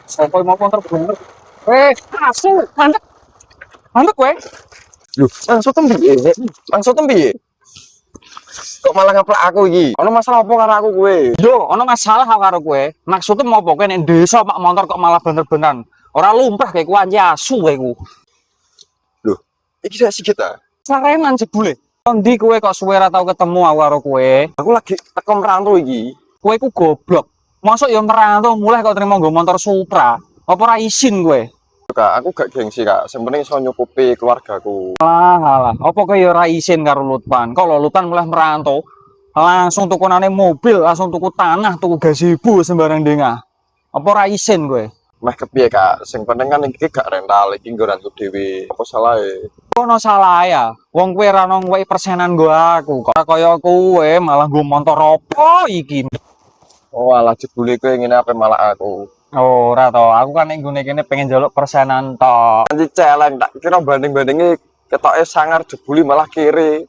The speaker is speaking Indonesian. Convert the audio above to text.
Sopo mau motor bener. Asu, mandek. Mandek kowe. Loh, langsung tembi. Kok malah ngaplak aku iki? Ono masalah apa karo aku kowe? Yo, ono masalah karo kowe. Maksudnya mau pokoke nek desa mak motor kok malah bener-beneran. Ora lumrah kayak ku anji asu kowe ku. Loh, iki sak sikit ta? Sarenan jebule. Ndi kowe kok suwe ra tau ketemu aku karo kowe? Aku lagi teko merantau iki. Kowe ku goblok. Mosok yo merantau mulai kok trimo nggo motor Supra. Apa ora isin kowe? Kak, aku gak gengsi, Kak. Sing penting iso nyukupi keluargaku. Alah, apa kowe yo ora isin karo Lutpan? Kalau Lutpan mulai merantau, langsung tukunane mobil, langsung tuku tanah, tuku gazebo sembarang dengah. Apa ora isin kowe? Meh kepiye, Kak? Sing penting kan iki gak rental, iki nggoranku dhewe. Apa salahe? Ono salah ya. Wong kowe ra ono kowe persenan nggo aku. Kok kaya kowe malah nggo motor apa iki? Oh, alah jebule kowe ngene apa malah aku. Ora to, aku kan ning gone kene pengen njaluk persenan to. Anji celeng tak kira banding-bandingi ketoke sangar jebule malah kere.